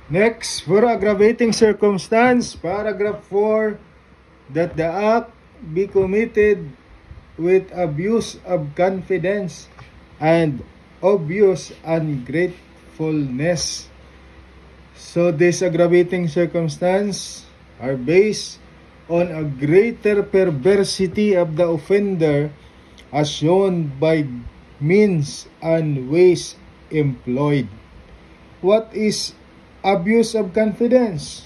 Next, for aggravating circumstance, paragraph 4, that the act be committed with abuse of confidence and obvious ungratefulness. So these aggravating circumstances are based on a greater perversity of the offender as shown by means and ways employed. What is abuse of confidence?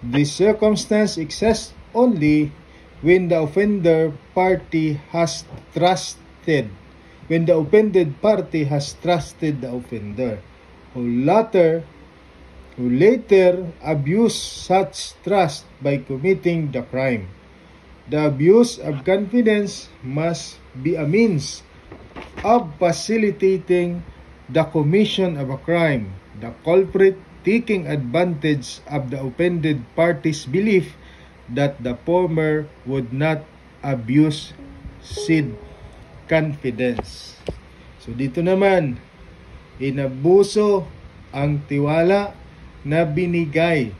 This circumstance exists only when the offended party has trusted the offender, who later abuse such trust by committing the crime. The abuse of confidence must be a means of facilitating the commission of a crime, the culprit taking advantage of the offended party's belief that the former would not abuse said confidence. So dito naman, inabuso ang tiwala na binigay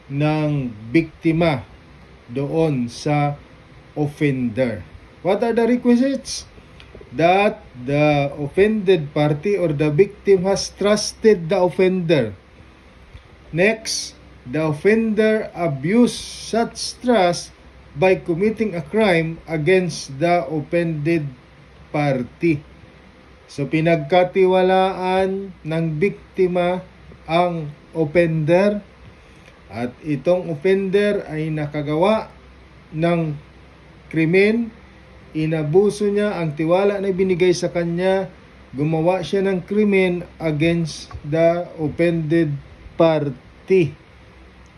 ng biktima doon sa offender. What are the requisites? That the offended party or the victim has trusted the offender. Next, the offender abused such trust by committing a crime against the offended party. So pinagkatiwalaan ng biktima ang offender at itong offender ay nakagawa ng krimen. Inabuso niya ang tiwala na binigay sa kanya, gumawa siya ng krimen against the offended party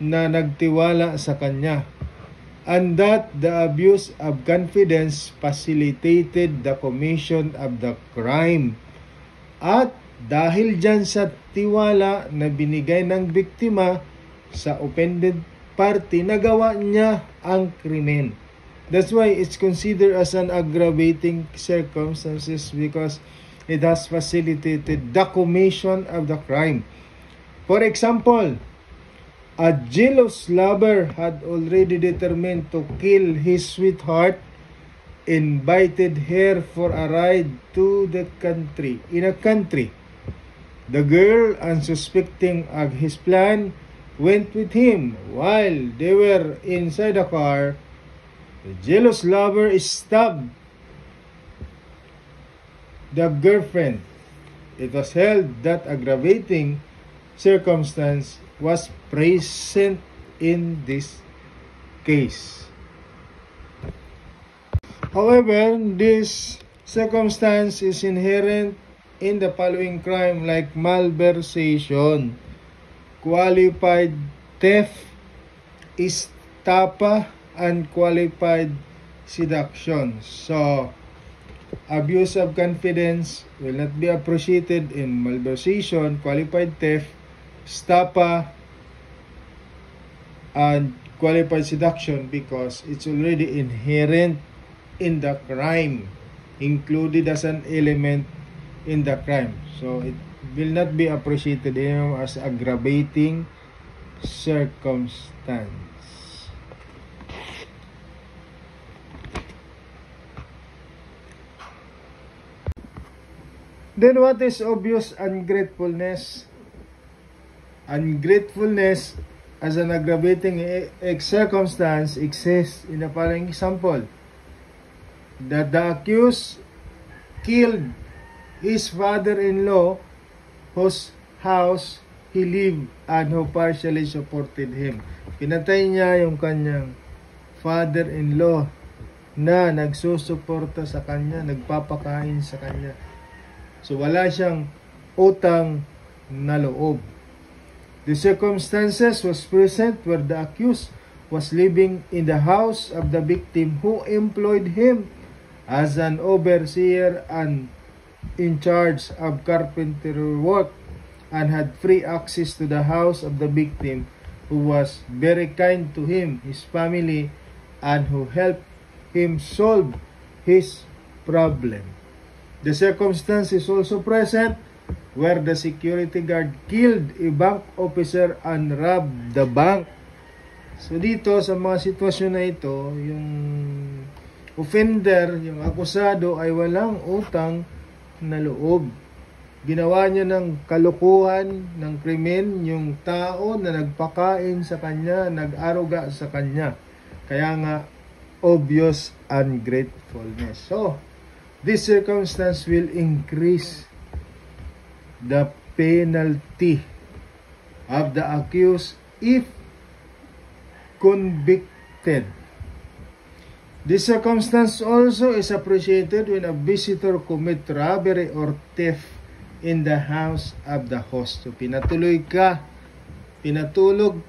na nagtiwala sa kanya. And that the abuse of confidence facilitated the commission of the crime. At dahil dyan sa tiwala na binigay ng biktima sa offended party, nagawa niya ang krimen. That's why it's considered as an aggravating circumstances because it has facilitated the commission of the crime. For example, a jealous lover had already determined to kill his sweetheart, invited her for a ride to the country. The girl, unsuspecting of his plan, went with him. While they were inside the car, the jealous lover stabbed the girlfriend. It was held that aggravating circumstance was present in this case. However, this circumstance is inherent in the following crime like malversation, qualified theft, estafa, and qualified seduction. So, abuse of confidence will not be appreciated in malversation, qualified theft, estafa, and qualified seduction because it's already inherent in the crime, included as an element in the crime. So, it will not be appreciated as aggravating circumstance. Then what is obvious ungratefulness? Ungratefulness as an aggravating circumstance exists in the following example. That the accused killed his father-in-law whose house he lived and who partially supported him. Pinatay niya yung kanyang father-in-law na nagsusuporta sa kanya, nagpapakain sa kanya. So wala siyang utang na loob. The circumstances was present where the accused was living in the house of the victim who employed him as an overseer and in charge of carpentry work and had free access to the house of the victim who was very kind to him, his family, and who helped him solve his problem. The circumstance is also present where the security guard killed a bank officer and robbed the bank. So dito sa mga sitwasyon na ito, yung offender, yung akusado ay walang utang na loob. Ginawa niya ng kalukuhan, ng krimen, yung tao na nagpakain sa kanya, nag-aruga sa kanya. Kaya nga, obvious ungratefulness. So, this circumstance will increase the penalty of the accused if convicted. This circumstance also is appreciated when a visitor commit robbery or theft in the house of the host. So, pinatulog,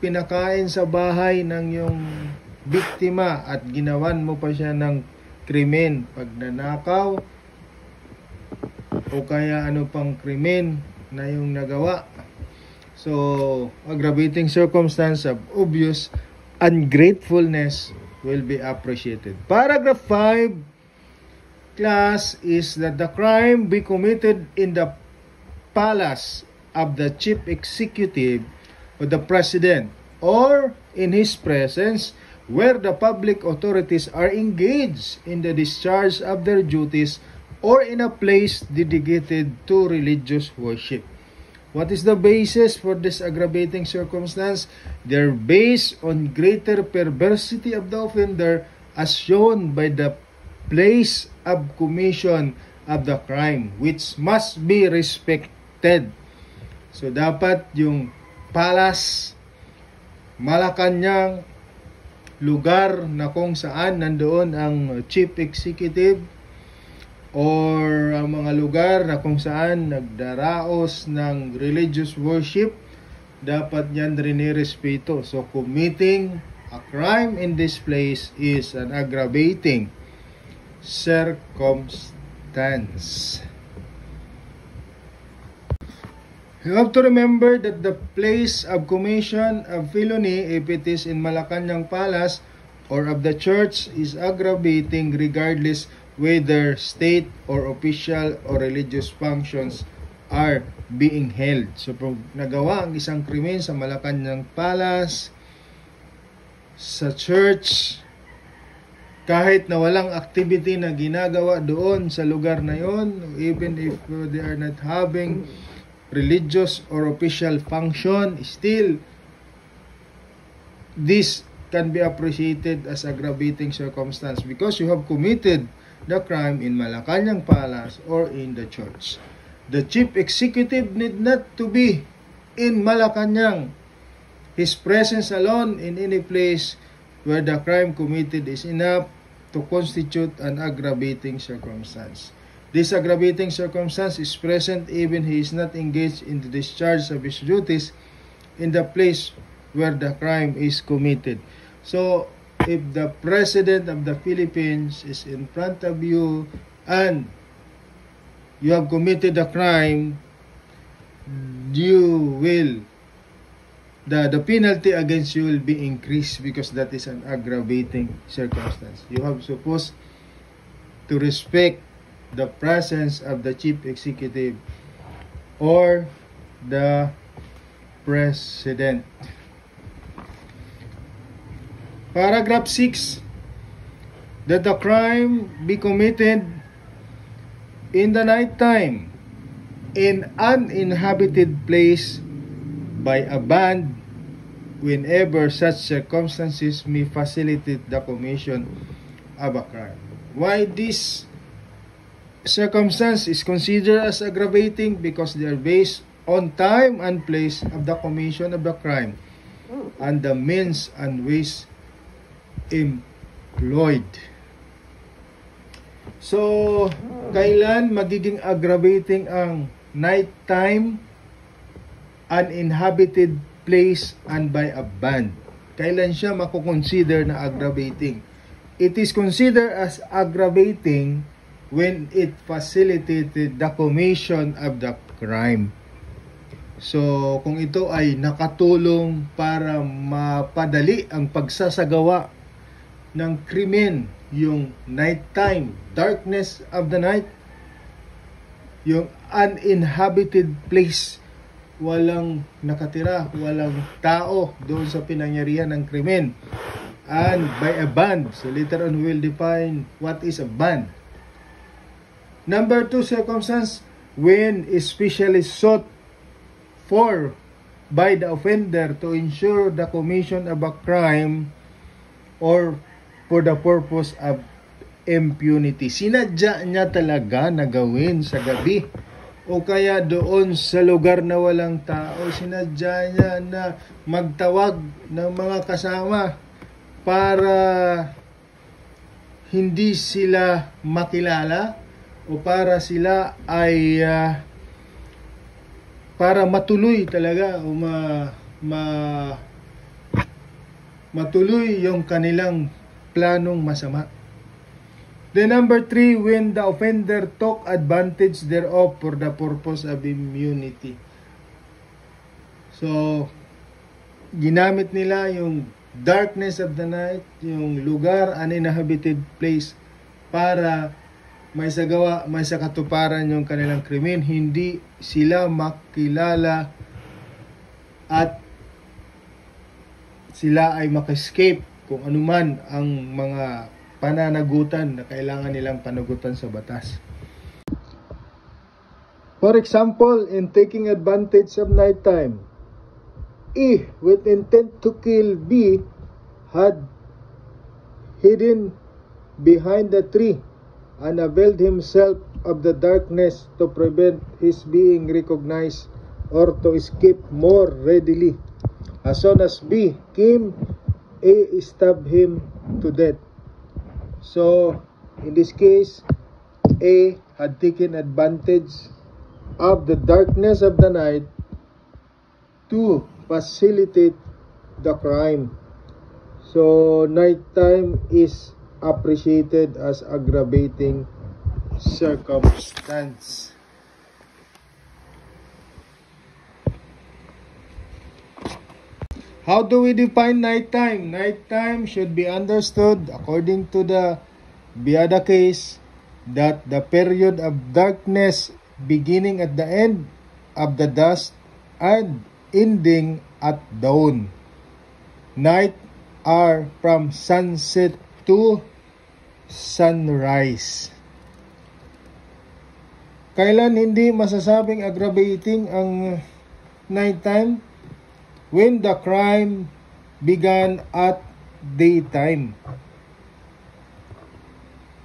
pinakain sa bahay ng yung biktima at ginawan mo pa siya ng krimen, pagnanakaw o kaya ano pang krimen na yung nagawa. So, aggravating circumstance of obvious ungratefulness will be appreciated. Paragraph 5, class, is that the crime be committed in the palace of the chief executive or the president or in his presence where the public authorities are engaged in the discharge of their duties or in a place dedicated to religious worship. What is the basis for this aggravating circumstance? They're based on greater perversity of the offender as shown by the place of commission of the crime, which must be respected. So, dapat yung palace, Malacanang, lugar na kung saan nandoon ang chief executive or ang mga lugar na kung saan nagdaraos ng religious worship, dapat yan rin irespeto. So, committing a crime in this place is an aggravating circumstance. You have to remember that the place of commission of felony, if it is in Malacanang Palace or of the church, is aggravating regardless whether state or official or religious functions are being held. So, kung nagawa ang isang krimen sa Malacanang Palace, sa church, kahit na walang activity na ginagawa doon sa lugar na yon, even if they are not having religious or official function, still this can be appreciated as aggravating circumstance because you have committed the crime in Malacanang Palace or in the church. The chief executive need not to be in Malacanang. His presence alone in any place where the crime committed is enough to constitute an aggravating circumstance. This aggravating circumstance is present even he is not engaged in the discharge of his duties in the place where the crime is committed. So, if the President of the Philippines is in front of you and you have committed a crime, the penalty against you will be increased because that is an aggravating circumstance. You have supposed to respect the presence of the chief executive or the president. Paragraph 6, that the crime be committed in the night time in uninhabited place by a band whenever such circumstances may facilitate the commission of a crime. Why this circumstance is considered as aggravating? Because they are based on time and place of the commission of the crime and the means and ways employed. So, kailan magiging aggravating ang nighttime, uninhabited place, and by a band? Kailan siya makukonsider na aggravating? It is considered as aggravating when it facilitated the commission of the crime. So, kung ito ay nakatulong para mapadali ang pagsasagawa ng krimen, yung nighttime, darkness of the night, yung uninhabited place, walang nakatira, walang tao doon sa pinangyarihan ng krimen. And by a band, so later on we'll define what is a band. Number 2 circumstance, when especially sought for by the offender to ensure the commission of a crime or for the purpose of impunity. Sinadya niya talaga na gawin sa gabi o kaya doon sa lugar na walang tao. Sinadya niya na magtawag ng mga kasama para hindi sila makilala o para sila ay para matuloy talaga o matuloy yung kanilang planong masama. The number 3, when the offender took advantage thereof for the purpose of immunity. So, ginamit nila yung darkness of the night, yung lugar, uninhabited place, para may sa katuparan yung kanilang krimen, hindi sila makilala at sila ay maka-escape kung anuman ang mga pananagutan na kailangan nilang panagutan sa batas. For example, in taking advantage of nighttime, A, with intent to kill B, had hidden behind the tree and availed himself of the darkness to prevent his being recognized or to escape more readily. As soon as B came, A stabbed him to death. So, in this case, A had taken advantage of the darkness of the night to facilitate the crime. So, nighttime is appreciated as aggravating circumstance. How do we define nighttime? Nighttime should be understood according to the Biada case that the period of darkness beginning at the end of the dusk and ending at dawn. Night are from sunset to sunrise. Kailan hindi masasabing aggravating ang nighttime? When the crime began at daytime.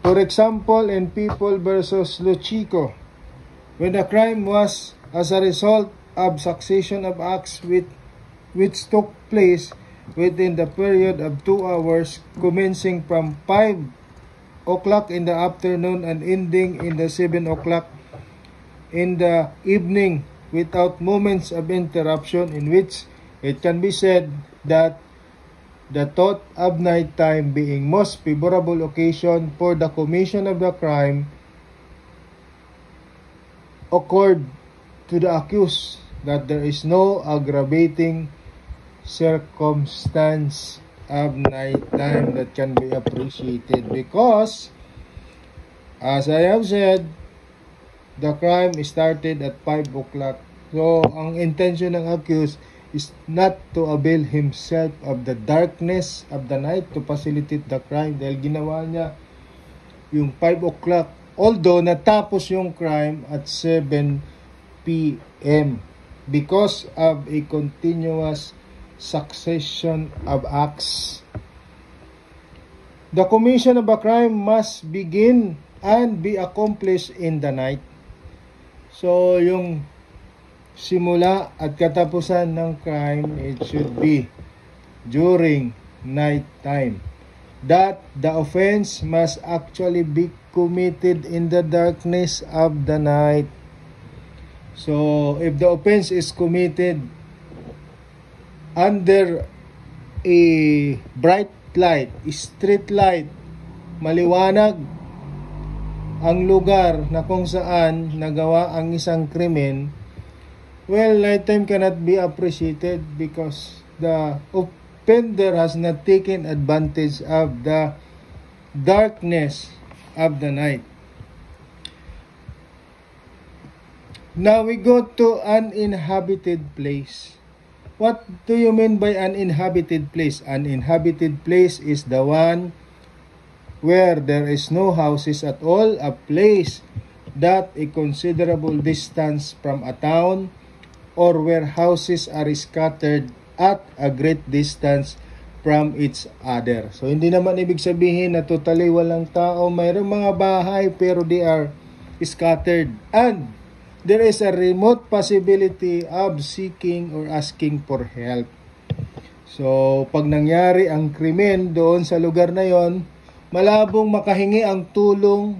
For example, in People versus Luchico, when the crime was as a result of succession of acts which took place within the period of 2 hours commencing from 5 o'clock in the afternoon and ending in the 7 o'clock in the evening without moments of interruption, in which it can be said that the thought of nighttime being most favorable occasion for the commission of the crime occurred to the accused that there is no aggravating circumstance of nighttime that can be appreciated because, as I have said, the crime started at 5 o'clock. So, ang intention ng accused is not to avail himself of the darkness of the night to facilitate the crime dahil ginawa niya yung 5 o'clock, although natapos yung crime at 7 p.m. because of a continuous succession of acts. The commission of a crime must begin and be accomplished in the night. So, yung simula at katapusan ng crime, it should be during night time. That the offense must actually be committed in the darkness of the night. So, if the offense is committed under a bright light, street light, maliwanag ang lugar na kung saan nagawa ang isang krimen, well, nighttime cannot be appreciated because the offender has not taken advantage of the darkness of the night. Now we go to uninhabited place. What do you mean by uninhabited place? Uninhabited place is the one where there is no houses at all, a place that a considerable distance from a town, or where houses are scattered at a great distance from each other. So hindi naman ibig sabihin na totally walang tao. Mayroong mga bahay pero they are scattered, and there is a remote possibility of seeking or asking for help. So pag nangyari ang krimen doon sa lugar na yon, malabong makahingi ang tulong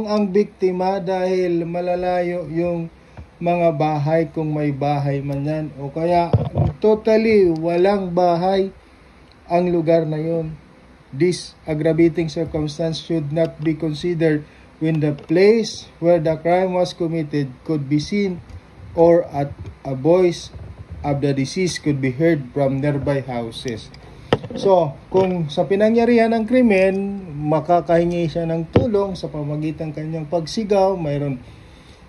ang biktima dahil malalayo yung mga bahay kung may bahay man yan, o kaya totally walang bahay ang lugar na yon. This aggravating circumstance should not be considered when the place where the crime was committed could be seen, or at a voice of the deceased could be heard from nearby houses. So, kung sa pinangyarihan ng krimen, makakahingi siya ng tulong sa pamamagitan kanyang pagsigaw, mayroon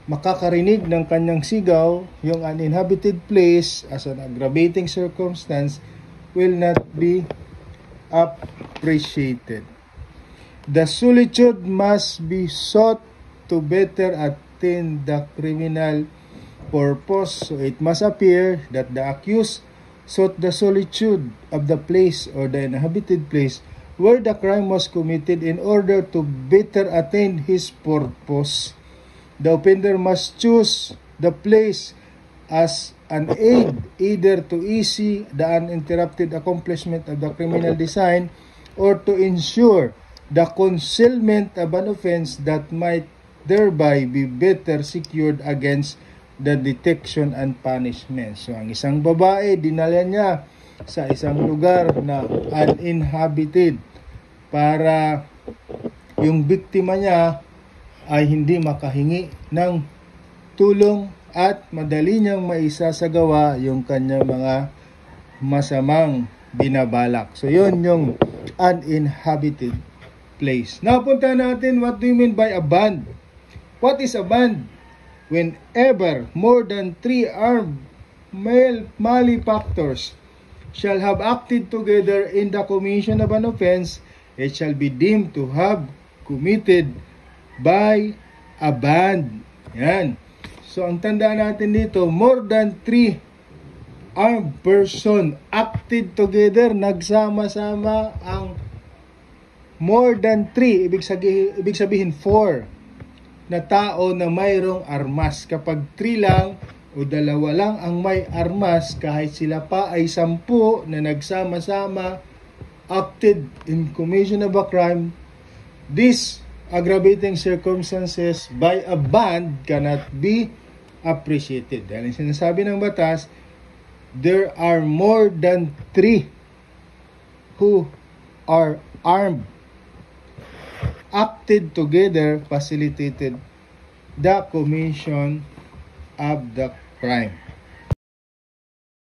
makakarinig ng kanyang sigaw, yung uninhabited place as an aggravating circumstance will not be appreciated. The solitude must be sought to better attain the criminal purpose. So it must appear that the accused sought the solitude of the place or the inhabited place where the crime was committed in order to better attain his purpose. The offender must choose the place as an aid either to easy the uninterrupted accomplishment of the criminal design, or to ensure the concealment of an offense that might thereby be better secured against the detection and punishment. So ang isang babae, dinala niya sa isang lugar na uninhabited para yung biktima niya ay hindi makahingi ng tulong at madali niyang maisasagawa yung kanyang mga masamang binabalak. So yun yung uninhabited place. Napunta natin, what do you mean by a band? What is a band? Whenever more than 3 armed male malefactors shall have acted together in the commission of an offense, it shall be deemed to have committed by a band. Yan. So, ang tandaan natin dito, more than 3 armed person acted together, nagsama-sama ang more than 3, ibig sabihin 4 na tao na mayroong armas. Kapag 3 lang o 2 lang ang may armas, kahit sila pa ay 10 na nagsama-sama acted in commission of a crime, this aggravating circumstances by a band cannot be appreciated. Dahil sinasabi ng batas, there are more than 3 who are armed, acted together, facilitated the commission of the crime.